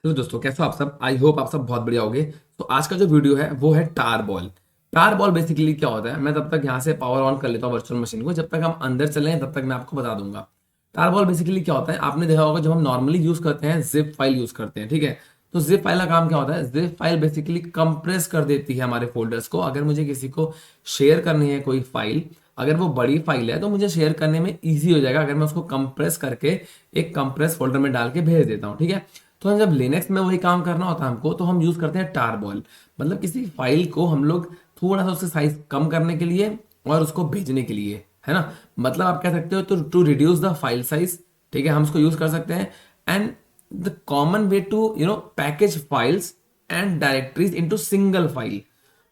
तो दोस्तों कैसे हो आप सब। आई होप आप सब बहुत बढ़िया होगे। तो आज का जो वीडियो है वो है टार बॉल। टार बॉल बेसिकली क्या होता है, मैं तब तक यहाँ से पावर ऑन कर लेता हूँ वर्चुअल मशीन को, जब तक हम अंदर चले तब तक मैं आपको बता दूंगा। टार बॉल बेसिकली क्या होता है, आपने देखा होगा जब हम नॉर्मली यूज करते हैं जिप फाइल यूज करते हैं, ठीक है। तो जिप फाइल का काम क्या होता है, जिप फाइल बेसिकली कंप्रेस कर देती है हमारे फोल्डर्स को। अगर मुझे किसी को शेयर करनी है कोई फाइल, अगर वो बड़ी फाइल है तो मुझे शेयर करने में ईजी हो जाएगा अगर मैं उसको कंप्रेस करके एक कंप्रेस फोल्डर में डाल के भेज देता हूँ, ठीक है। तो जब लिनक्स में वही काम करना होता है हमको, तो हम यूज करते हैं टार बॉल। मतलब किसी फाइल को हम लोग थोड़ा सा उसका साइज कम करने के लिए और उसको भेजने के लिए, है ना। मतलब आप कह सकते हो तो to reduce the file size, ठीक है, हम उसको यूज कर सकते हैं। And the common way to package files and directories into single file.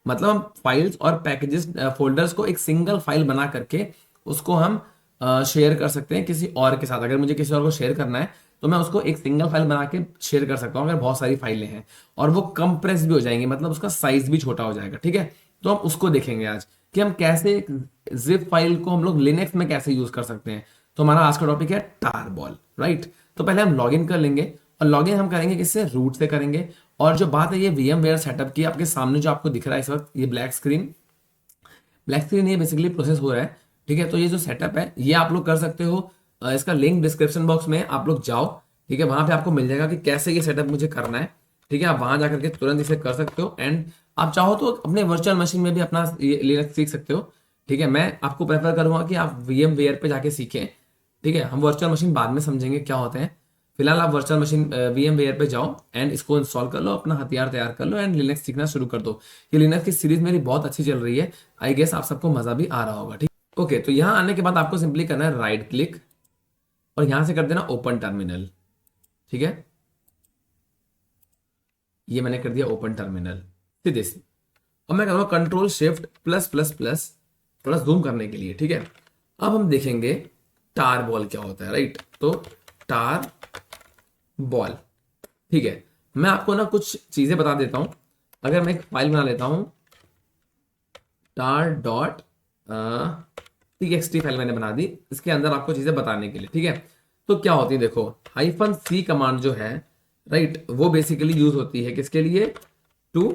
मतलब हम फाइल्स और पैकेजेस फोल्डर्स को एक सिंगल फाइल बना करके उसको हम शेयर कर सकते हैं किसी और के साथ। अगर मुझे किसी और को शेयर करना है तो मैं उसको एक सिंगल फाइल बना के शेयर कर सकता हूँ अगर बहुत सारी फाइलें हैं, और वो कंप्रेस भी हो जाएंगी, मतलब उसका साइज भी छोटा हो जाएगा, ठीक है। तो हम उसको देखेंगे आज कि हम कैसे जिप फाइल को हम लोग लिनक्स में कैसे यूज कर सकते हैं। तो हमारा आज का टॉपिक है टार बॉल, राइट। तो पहले हम लॉगिन कर लेंगे, और लॉगिन हम करेंगे किससे, रूट से करेंगे। और जो बात है ये VMware सेटअप की, आपके सामने जो आपको दिख रहा है इस वक्त ये ब्लैक स्क्रीन ये बेसिकली प्रोसेस हो रहा है, ठीक है। तो ये जो सेटअप है ये आप लोग कर सकते हो। इसका लिंक डिस्क्रिप्शन बॉक्स में आप लोग जाओ, ठीक है, वहां पे आपको मिल जाएगा कि कैसे ये सेटअप मुझे करना है, ठीक है। आप वहां जाकर के तुरंत इसे कर सकते हो। एंड आप चाहो तो अपने वर्चुअल मशीन में भी अपना ये लिनक्स सीख सकते हो, ठीक है। मैं आपको प्रेफर करूंगा कि आप VMware पे जाके सीखें, ठीक है। हम वर्चुअल मशीन बाद में समझेंगे क्या होते हैं। फिलहाल आप वर्चुअल मशीन VMware पे जाओ एंड इसको इंस्टॉल कर लो, अपना हथियार तैयार कर लो एंड लिनक्स सीखना शुरू कर दो। ये लिनक्स की सीरीज मेरी बहुत अच्छी चल रही है, आई गेस आप सबको मजा भी आ रहा होगा, ठीक। ओके, तो यहाँ आने के बाद आपको सिंपली करना है राइट क्लिक और यहां से कर देना ओपन टर्मिनल, ठीक है। ये मैंने कर दिया ओपन टर्मिनल सीधे से। अब मैं करूँगा control shift plus plus plus, थोड़ा जूम करने के लिए, ठीक है। अब हम देखेंगे टार बॉल क्या होता है, राइट। तो टार बॉल, ठीक है। मैं आपको ना कुछ चीजें बता देता हूं। अगर मैं एक फाइल बना लेता हूं, टार डॉट txt फाइल मैंने बना दी, इसके अंदर आपको चीजें बताने के लिए, ठीक है। तो क्या होती है देखो, -c कमांड जो है, राइट, वो बेसिकली यूज होती है किसके लिए, टू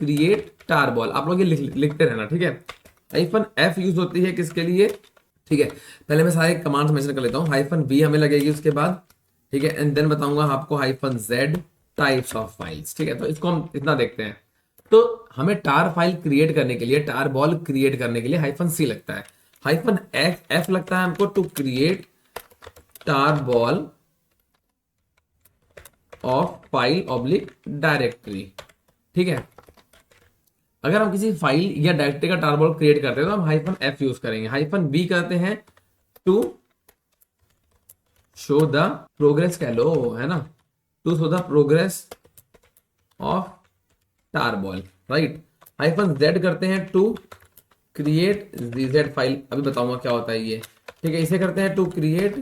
क्रिएट टार बॉल। आप लोग ये लिखते रहना, ठीक है। -f यूज होती है किसके लिए, ठीक है। पहले मैं सारे कमांड्स मेंशन कर लेता हूँ। -v हमें लगेगी उसके बाद, ठीक है। एंड देन बताऊंगा आपको -z टाइप्स ऑफ फाइल्स, ठीक है। तो इसको हम इतना देखते हैं। तो हमें टार फाइल क्रिएट करने के लिए, टार बॉल क्रिएट करने के लिए -c लगता है, -f लगता है हमको to create tarball of file oblique directory, ठीक है। अगर हम किसी फाइल या डायरेक्टरी का टार बॉल क्रिएट करते हैं तो हम -f यूज करेंगे। -b करते हैं टू शो द प्रोग्रेस, कह लो, है ना, to show the progress of tarball, right. -z करते हैं टू क्रिएट gz फाइल, अभी बताऊंगा क्या होता है ये, ठीक है। इसे करते हैं to create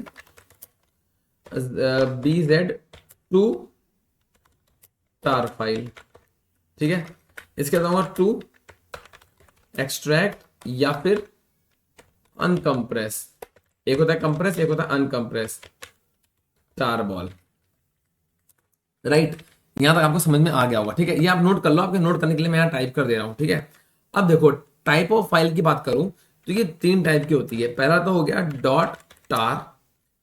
bz two tar file, ठीक है। इसके बताऊंगा टू एक्सट्रैक्ट या फिर अनकंप्रेस। एक होता है कंप्रेस, एक होता है अनकंप्रेस टार बॉल, राइट। यहां तक आपको समझ में आ गया होगा, ठीक है। ये आप नोट कर लो, आपके नोट करने के लिए मैं यहाँ टाइप कर दे रहा हूं, ठीक है। अब देखो टाइप ऑफ फाइल की बात करूं तो ये 3 टाइप की होती है। पहला तो हो गया डॉट टार,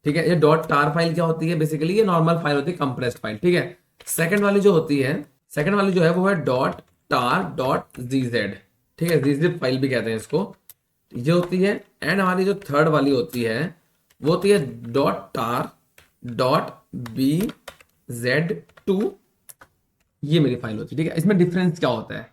ठीक है। ये डॉट टार फाइल क्या होती है, बेसिकली ये नॉर्मल फाइल होती है, कंप्रेस्ड फाइल, ठीक है। सेकंड वाली जो होती है, सेकंड वाली जो है वो है डॉट टार डॉट जीजेड, ठीक है, जीजिप फाइल भी कहते हैं इसको, ये होती है। एंड हमारी जो थर्ड वाली होती है वो होती है dot tar dot B Z two, ये मेरी फाइल होती है, ठीक है। इसमें डिफरेंस क्या होता है,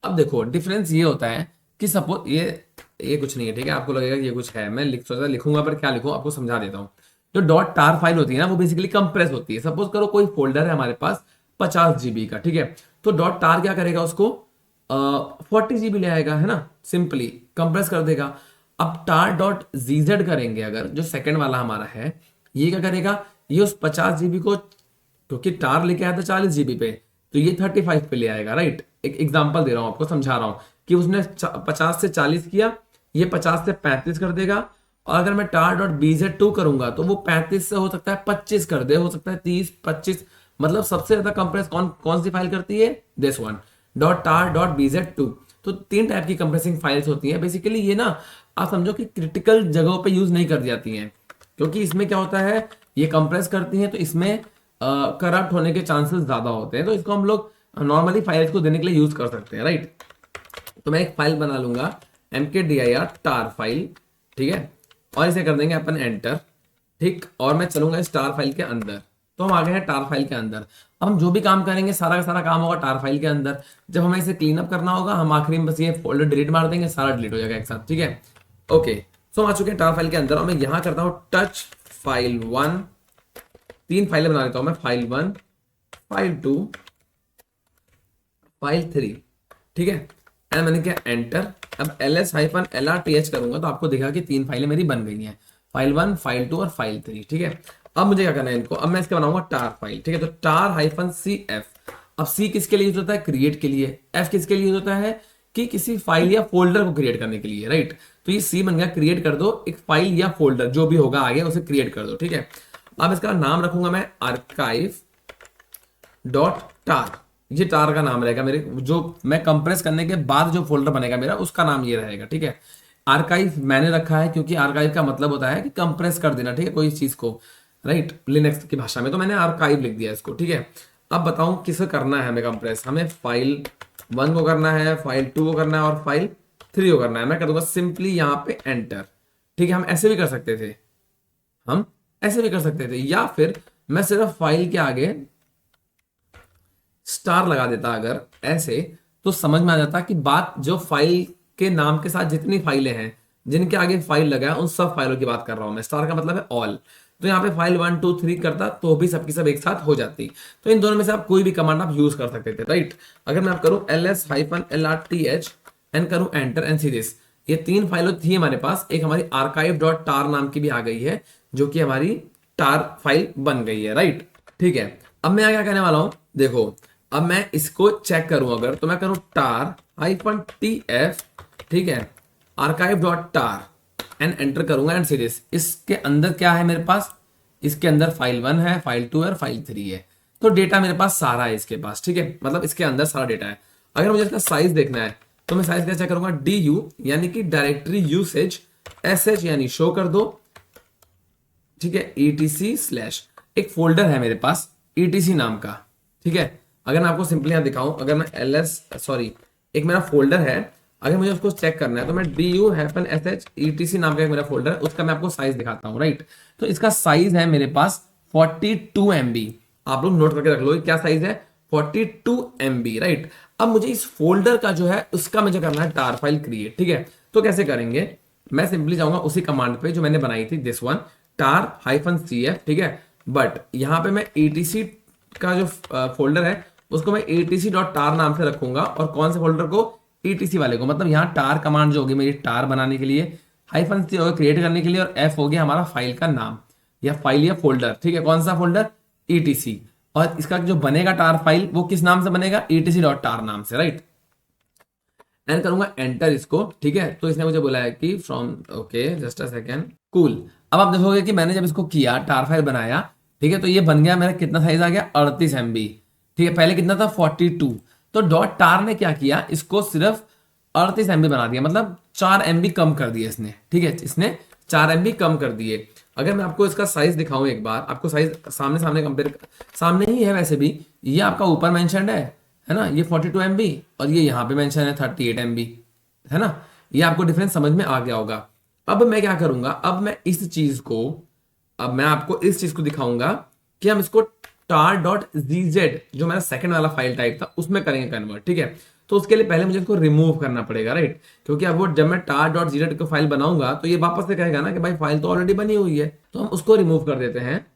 अब देखो डिफरेंस ये होता है कि सपोज ये कुछ नहीं है, ठीक है। आपको लगेगा कि ये कुछ है, मैं सोचा लिखूंगा पर क्या लिखूं, आपको समझा देता हूँ। जो डॉट टार फाइल होती है ना वो बेसिकली कंप्रेस होती है। सपोज करो कोई फोल्डर है हमारे पास 50 GB का, ठीक है। तो डॉट टार क्या करेगा, उसको 40 GB ले आएगा, है ना, सिंपली कंप्रेस कर देगा। अब टार डॉट जीजेड करेंगे अगर, जो सेकंड वाला हमारा है, ये क्या करेगा, ये उस 50 GB को, क्योंकि टार लेके आया था 40 GB पे, तो ये 35 पे ले आएगा, राइट। एक एग्जांपल दे रहा हूं आपको, समझा रहा हूं कि उसने 50 से 40 किया, ये 50 से 35 कर देगा। और अगर मैं टार डॉट bz2 करूंगा तो वो 35 से हो सकता है 25 कर दे, हो सकता है 30 25, मतलब सबसे ज्यादा कंप्रेस कौन कौन सी फाइल करती है, this one dot tar dot bz2। तो 3 टाइप की कंप्रेसिंग फाइल्स होती हैं बेसिकली। ये ना आप समझो कि क्रिटिकल जगहों पे यूज नहीं कर जाती हैं, क्योंकि इसमें क्या होता है, ये कंप्रेस करती हैं तो इसमें करप्ट होने के चांसेस ज्यादा होते हैं। तो इसको हम लोग नॉर्मली फाइल्स को देने के लिए यूज कर सकते हैं, राइट। तो मैं एक फाइल बना लूंगा mkdir tar फाइल, ठीक है, और इसे कर देंगे अपन एंटर, ठीक। और मैं चलूंगा इस टार फाइल के अंदर। तो हम आ गए हैं टार फाइल के अंदर। अब हम जो भी काम करेंगे सारा का सारा काम होगा टार फाइल के अंदर। जब हमें इसे क्लीन अप करना होगा हम आखिरी में बस ये फोल्डर डिलीट मार देंगे, सारा डिलीट हो जाएगा एक साथ, ठीक है। ओके, सो हम आ चुके हैं टार फाइल के अंदर और मैं यहां करता हूं टच फाइल 1। 3 फाइलें बना लेता हूं मैं, फाइल 1, फाइल 2, फाइल 3, ठीक है। एंड मैंने किया एंटर। अब ls-lrth करूंगा तो आपको दिखा कि 3 फाइलें मेरी बन गई हैं, फाइल 1, फाइल 2 और फाइल 3, ठीक है। अब मुझे क्या करना है इनको, अब मैं इसके बनाऊंगा टार फाइल, ठीक है। तो tar-cf। अब c किसके लिए यूज होता है, क्रिएट के लिए। f किसके लिए यूज होता है, कि किसी फाइल या फोल्डर को क्रिएट करने के लिए, राइट। तो ये c बन गया, क्रिएट कर दो एक फाइल या फोल्डर, जो भी होगा आगे उसे क्रिएट कर दो, ठीक है। अब इसका नाम रखूंगा मैं archive डॉट टार। ये टार का नाम रहेगा मेरे, जो मैं कंप्रेस करने के बाद जो फोल्डर बनेगा मेरा उसका नाम ये रहेगा, ठीक है। आर्काइव मैंने रखा है क्योंकि आर्काइव का मतलब होता है कि कंप्रेस कर देना, ठीक है, कोई चीज को, राइट, लिनक्स की भाषा में। तो मैंने आर्काइव लिख दिया इसको, ठीक है। अब बताऊं किसे करना है हमें कंप्रेस, हमें फाइल 1 को करना है, फाइल 2 को करना है और फाइल 3 को करना है। मैं कर दूंगा सिंपली यहाँ पे एंटर, ठीक है। हम ऐसे भी कर सकते थे, हम ऐसे भी कर सकते थे, या फिर मैं सिर्फ फाइल के आगे स्टार लगा देता अगर ऐसे, तो समझ में आ जाता कि बात जो फाइल के नाम के साथ जितनी फाइलें हैं जिनके आगे फाइल लगा है उन सब फाइलों की बात कर रहा हूं मैं। स्टार का मतलब है ऑल। तो यहाँ पे फाइल 1 2 3 करता तो भी सबकी सब एक साथ हो जाती। तो इन दोनों में से आप कोई भी कमांड आप यूज कर सकते थे, राइट। अगर मैं आप करूं ls-lrth एंड करूं एंटर एंड सी दिस, ये 3 फाइलें थी हमारे पास। एक हमारी archive.tar नाम की भी आ गई है जो कि हमारी टार फाइल बन गई है, राइट, ठीक है। अब मैं क्या कहने वाला हूं, देखो अब मैं इसको चेक करूं अगर, तो मैं करूं tar-tf, ठीक है, archive.tar एंड एंटर करूंगा एंड सीरीज। इसके अंदर क्या है मेरे पास, इसके अंदर फाइल 1 है, फाइल 2 है और फाइल 3 है। तो डेटा मेरे पास सारा है इसके पास, ठीक है, मतलब इसके अंदर सारा डेटा है। अगर मुझे इसका साइज देखना है तो मैं साइज क्या चेक करूंगा, du यानी कि डायरेक्टरी यूसेज, sh यानी शो कर दो, ठीक है, etc/ एक फोल्डर है मेरे पास etc नाम का, ठीक है। अगर मैं आपको सिंपली यहां दिखाऊं, अगर मैं एक मेरा फोल्डर है, अगर मुझे उसको चेक करना है तो मैं du-sh etc नाम का एक मेरा फोल्डर है, उसका मैं आपको साइज दिखाता हूं, राइट। तो इसका साइज है मेरे पास 42 MB। आप लोग नोट करके रख लो क्या साइज है, 42 MB, राइट। अब मुझे इस फोल्डर का जो है उसका मुझे करना है टार फाइल क्रिएट, ठीक है। तो कैसे करेंगे, मैं सिंपली जाऊंगा उसी कमांड पे जो मैंने बनाई थी, दिस वन tar-cf, ठीक है। बट यहां पे मैं etc का जो फोल्डर है उसको मैं etc.tar नाम से रखूंगा, और कौन से फोल्डर को, etc वाले को। मतलब यहाँ tar कमांड जो होगी मेरी टार बनाने के लिए, -c होगा क्रिएट करने के लिए, और f हो गया हमारा फाइल का नाम या फाइल या फोल्डर, ठीक है। कौन सा फोल्डर, etc। और इसका जो बनेगा टार फाइल वो किस नाम से बनेगा, etc.tar नाम से, राइट। एंड करूंगा एंटर इसको, ठीक है। तो इसने मुझे बोला है कि from, okay just a second, cool. अब आप देखोगे कि मैंने जब इसको किया टार फाइल बनाया, ठीक है, तो ये बन गया मेरा, कितना साइज आ गया, 38 MB, ठीक है। पहले कितना था, 42। तो डॉट टार ने क्या किया, इसको सिर्फ 38 MB बना दिया, मतलब 4 MB कम कर दिया इसने, ठीक है, इसने 4 MB कम कर दिए। अगर मैं आपको इसका साइज दिखाऊं एक बार, आपको साइज सामने सामने कंपेयर, सामने ही है वैसे भी, ये आपका ऊपर मेंशन्ड है ना, ये 42 MB, और ये यहाँ पे मेंशन है 38 MB, है ना। ये आपको डिफरेंस समझ में आ गया होगा। अब मैं क्या करूंगा, अब मैं इस चीज को, अब मैं आपको इस चीज को दिखाऊंगा कि हम इसको tar.gz जो मेरा सेकंड वाला फाइल टाइप था उसमें करेंगे कन्वर्ट, ठीक है। तो उसके लिए पहले मुझे इसको रिमूव करना पड़ेगा, राइट, क्योंकि अब वो जब मैं tar.gz को फाइल बनाऊंगा तो ये वापस से कहेगा ना कि भाई फाइल तो ऑलरेडी बनी हुई है, तो हम उसको रिमूव कर देते हैं।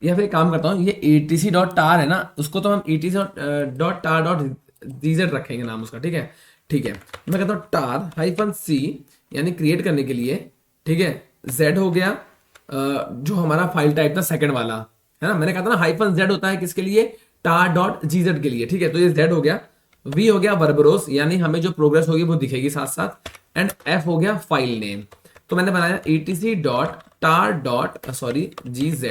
या फिर काम करता हूँ, ये etc.tar है ना, उसको तो हम etc.tar.gz रखेंगे नाम उसका, ठीक है, ठीक है। मैं कहता हूँ tar-c यानी क्रिएट करने के लिए, ठीक है, z हो गया जो हमारा फाइल टाइप था सेकंड वाला, है ना। मैंने कहा था ना -z होता है किसके लिए, tar.gz के लिए, ठीक है। तो ये z हो गया, v हो गया वर्बरोस यानी हमें जो प्रोग्रेस होगी वो दिखेगी साथ साथ, एंड f हो गया फाइल नेम। तो मैंने बनाया etc.tar.gz,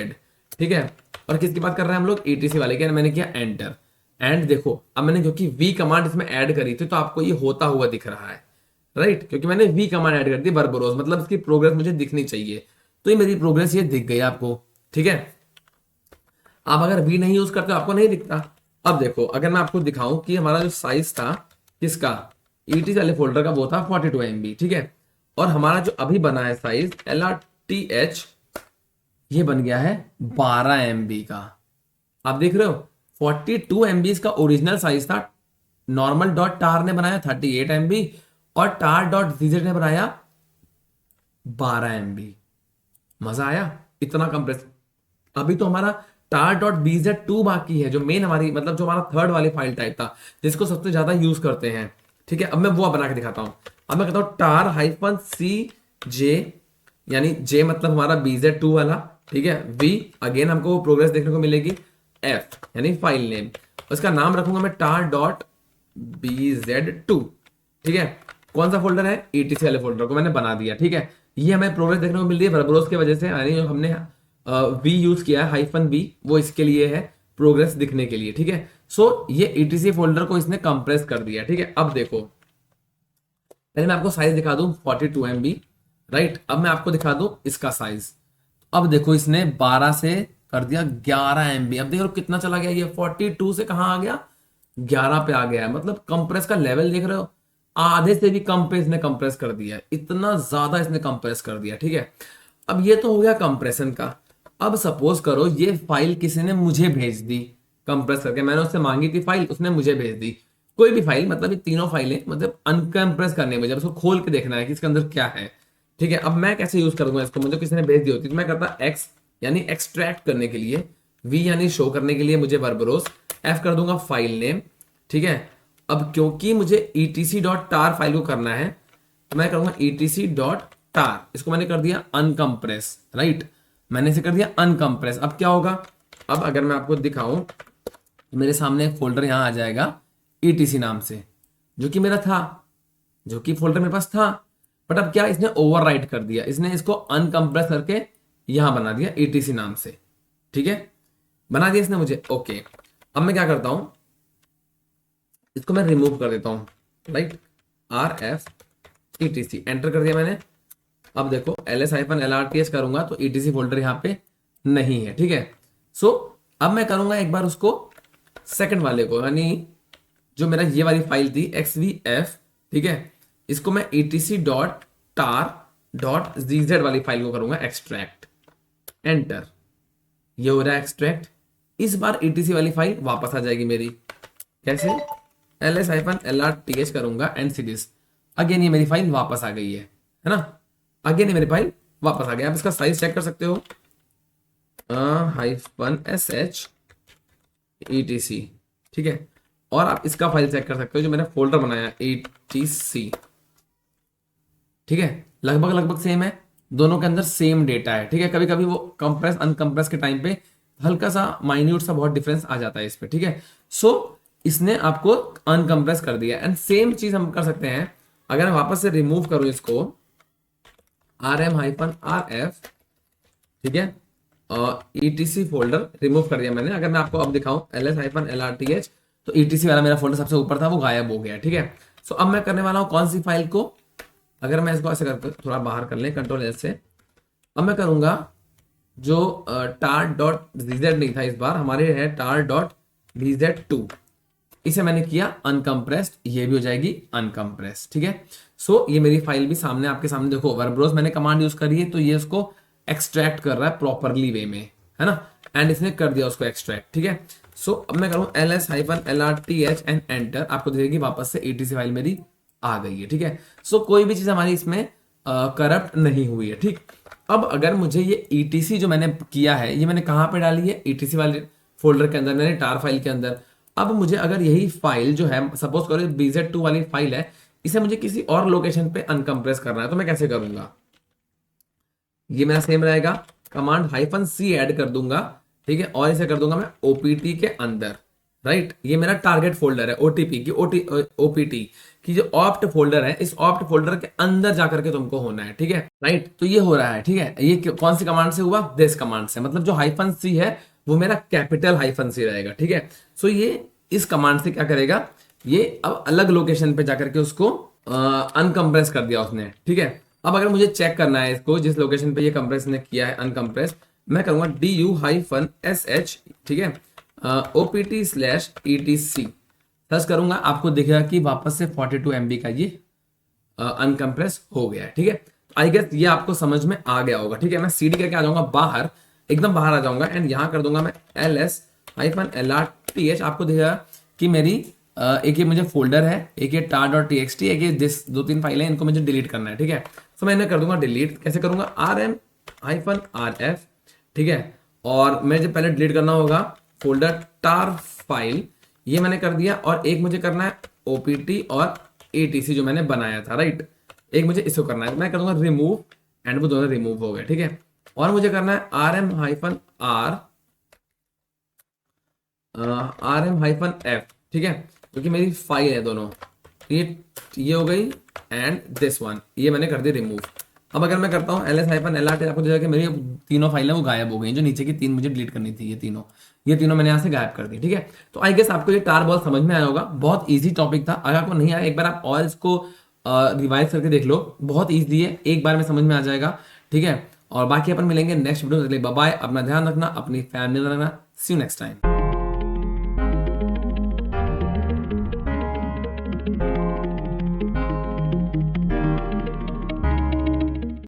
ठीक है। और किसकी बात कर रहे हैं हम लोग, ईटीसी वाले की। मैंने किया एंटर, एंड देखो अब मैंने क्योंकि वी कमांड इसमें ऐड करी थी तो आपको ये होता हुआ दिख रहा है, राइट, क्योंकि मैंने वी कमांड ऐड कर दी वर्बरोज, मतलब इसकी प्रोग्रेस मुझे दिखनी चाहिए, तो ये मेरी प्रोग्रेस ये दिख गई आपको, ठीक है। आप अगर वी नहीं यूज करते आपको नहीं दिखता। अब देखो अगर मैं आपको दिखाऊं कि हमारा जो साइज था किसका, ईटीसी वाले फोल्डर का, वो था 42 MB, ठीक है, और हमारा जो अभी बना है साइज LRTH, ये बन गया है 12 MB का। आप देख रहे हो 42 MB इसका ओरिजिनल साइज था, नॉर्मल डॉट टार ने बनाया 38 MB और टार डॉट जीजेड ने बनाया 12 MB। मजा आया, इतना कंप्रेस। अभी तो हमारा टार डॉट BZ2 बाकी है, जो मेन हमारी मतलब जो हमारा थर्ड वाली फाइल टाइप था जिसको सबसे ज्यादा यूज करते हैं, ठीक है। अब मैं वो बना के दिखाता हूं। अब मैं कहता हूं टार -CJ, यानी J मतलब हमारा BZ2 वाला, ठीक है। V अगेन हमको वो प्रोग्रेस देखने को मिलेगी। F यानी फाइल नेम, उसका नाम रखूंगा मैं टार डॉट BZ2, ठीक है। कौन सा फोल्डर है, ETC वाले फोल्डर को मैंने बना दिया, ठीक है। ये हमें प्रोग्रेस देखने को मिल रही है वर्बरोज की वजह से, यानी हमने वी यूज किया है -V, वो इसके लिए है प्रोग्रेस दिखने के लिए, ठीक है। सो ये ETC फोल्डर को इसने कंप्रेस कर दिया, ठीक है। अब देखो पहले मैं आपको साइज दिखा दूं 42 MB, राइट। अब मैं आपको दिखा दूं इसका साइज। अब देखो इसने 12 से कर दिया 11 MB। अब देखो कितना चला गया, ये 42 से कहां आ गया, 11 पे आ गया है। मतलब कंप्रेस का लेवल देख रहे हो, आधे से भी कम पे इसने कंप्रेस कर दिया है, इतना ज्यादा इसने कंप्रेस कर दिया, ठीक है। अब ये तो हो गया कंप्रेशन का। अब सपोज करो ये फाइल किसी ने मुझे भेज दी कंप्रेस करके, मैंने उससे मांगी थी फाइल, उसने मुझे भेज दी कोई भी फाइल, मतलब ये तीनों फाइलें मतलब अनकंप्रेस करनी है मुझे, उसको खोल के देखना है कि इसके अंदर क्या है, ठीक है। अब मैं कैसे यूज करूंगा इसको, मुझे किसी ने भेज दी होती तो मैं करता एक्स यानी एक्सट्रैक्ट करने के लिए, वी यानी शो करने के लिए मुझे वर्बरोज, एफ कर दूंगा फाइल नेम, ठीक है। अब क्योंकि मुझे etc.tar फाइल को करना है तो मैं करूंगा etc.tar, इसको मैंने कर दिया अनकंप्रेस, राइट, मैंने इसे कर दिया अनकंप्रेस। अब क्या होगा, अब अगर मैं आपको दिखाऊं तो मेरे सामने एक फोल्डर यहां आ जाएगा ETC नाम से, जो कि मेरा था, जो कि फोल्डर मेरे पास था। बट अब क्या इसने ओवरराइट कर दिया, इसने इसको अनकंप्रेस करके यहां बना दिया ETC नाम से, ठीक है, बना दिया इसने मुझे, ओके। अब मैं क्या करता हूं, इसको मैं रिमूव कर देता हूं, राइट, RF ETC एंटर कर दिया मैंने। अब देखो LS-LRTH करूंगा तो ETC फोल्डर यहां पे नहीं है, ठीक है। सो अब मैं करूंगा एक बार उसको सेकंड वाले को, यानी जो मेरा ये वाली फाइल थी XVF, ठीक है, इसको मैं etc.tar.gz वाली फाइल को करूंगा एक्सट्रैक्ट, एंटर, ये हो रहा है एक्सट्रैक्ट। इस बार ETC वाली फाइल वापस आ जाएगी मेरी, कैसे, LS-LRTH करूंगा एंड सीरीज, अगेन ये मेरी फाइल वापस आ गई है ना, अगेन ये मेरी फाइल वापस आ गया। आप इसका साइज चेक कर सकते हो, -SH ETC, ठीक है, और आप इसका फाइल चेक कर सकते हो जो मैंने फोल्डर बनाया ETC, ठीक है, लगभग लगभग सेम है, दोनों के अंदर सेम डेटा है, ठीक है। कभी कभी वो कंप्रेस अनकंप्रेस के टाइम पे हल्का सा माइन्यूट सा बहुत डिफरेंस आ जाता है इस पे, ठीक है। सो इसने आपको अनकंप्रेस कर दिया, एंड सेम चीज हम कर सकते हैं अगर मैं वापस से रिमूव करूं इसको, RM-RF, ठीक है, ETC फोल्डर रिमूव कर दिया मैंने। अगर मैं आपको अब दिखाऊं LS-LRTH तो ETC वाला मेरा फोल्डर सबसे ऊपर था, वो गायब हो गया, ठीक है। सो अब मैं करने वाला हूं कौन सी फाइल को, अगर मैं इसको ऐसे करके थोड़ा बाहर कर लें Ctrl+S से, अब मैं करूंगा जो tar.gz नहीं था, इस बार हमारे है tar.bz2, इसे मैंने किया अनकंप्रेस्ड, ये भी हो जाएगी अनकंप्रेस्ड, ठीक है। सो ये मेरी फाइल भी सामने आपके सामने देखो, वर्बरोज मैंने कमांड यूज करी है तो ये उसको एक्सट्रैक्ट कर रहा है प्रॉपरली वे में, है ना, एंड इसने कर दिया उसको एक्सट्रैक्ट, ठीक है। सो अब मैं करूं LS-LRTH एंड एंटर, आपको दिखेगी वापस से ETC फाइल मेरी आ गई है, ठीक है। सो कोई भी चीज हमारी इसमें करप्ट नहीं हुई है, ठीक। अब अगर मुझे ये ETC जो मैंने किया है ये मैंने कहां पे डाली है, ETC वाले फोल्डर के अंदर, मैंने टार फाइल के अंदर। अब मुझे अगर यही फाइल जो है सपोज करो BZ2 वाली फाइल है, इसे मुझे किसी और लोकेशन पे अनकंप्रेस करना है तो मैं कैसे करूंगा, ये मेरा सेम रहेगा, कमांड -C ऐड कर दूंगा, ठीक है, और इसे कर दूंगा मैं OPT के अंदर, राइट। ये मेरा टारगेट फोल्डर है OTP की, OPT की जो ऑप्ट फोल्डर है, इस ऑप्ट फोल्डर के अंदर जाकर के तुमको होना है, ठीक है, राइट। तो ये हो रहा है, ठीक है, ये कौन सी कमांड से हुआ, दिस कमांड से, मतलब जो -C है वो मेरा कैपिटल हाइफन सी रहेगा, ठीक है। सो ये इस कमांड से क्या करेगा, ये अब अलग लोकेशन पे जाकर के उसको अनकम्प्रेस कर दिया उसने, ठीक है। अब अगर मुझे चेक करना है इसको, जिस लोकेशन पे ये कंप्रेस ने किया है अनकम्प्रेस, मैं करूंगा DU-SH, ठीक है, OPT/ETC सर्च करूंगा, आपको दिखेगा कि वापस से 42 MB का ये अनकम्प्रेस हो गया है, ठीक है। आई गेस ये आपको समझ में आ गया होगा, ठीक है। मैं CD करके आ जाऊंगा बाहर, एकदम बाहर आ जाऊंगा एंड यहां कर दूंगा मैं LS-LRTH। आपको दिखेगा कि मेरी एक ये मुझे फोल्डर है, एक ये tar.txt, एक ये दिस, 2-3 फाइल है, इनको मुझे डिलीट करना है, ठीक है। तो मैं इन्हें कर दूंगा डिलीट। कैसे करूंगा, RM-RF, ठीक है। और मैं जब पहले डिलीट करना होगा फोल्डर tar फाइल, ये मैंने कर दिया, और एक मुझे करना है OPT और ATC जो मैंने बनाया था, राइट। एक मुझे इसको करना है, मैं कर दूंगा रिमूव एंड वो दोनों रिमूव हो गए, ठीक है। और मुझे करना है RM-F, ठीक है, क्योंकि मेरी फाइल है दोनों, ये हो गई एंड दिस वन, ये मैंने कर दी रिमूव। अब अगर मैं करता हूँ LS-LRT, आपको देखा कि मेरी तीनों फाइलें वो गायब हो गई, जो नीचे की 3 मुझे डिलीट करनी थी, ये तीनों मैंने यहाँ से गायब कर दी, ठीक है। तो आई गेस आपको ये टार बॉल समझ में आया होगा, बहुत इजी टॉपिक था। अगर आपको नहीं आया, एक बार आप और इसको रिवाइज करके देख लो, बहुत ईजी है, एक बार में समझ में आ जाएगा, ठीक है। और बाकी अपन मिलेंगे नेक्स्ट वीडियो में। बाय बाय, अपना ध्यान रखना, अपनी फैमिली रखना, सी यू नेक्स्ट टाइम।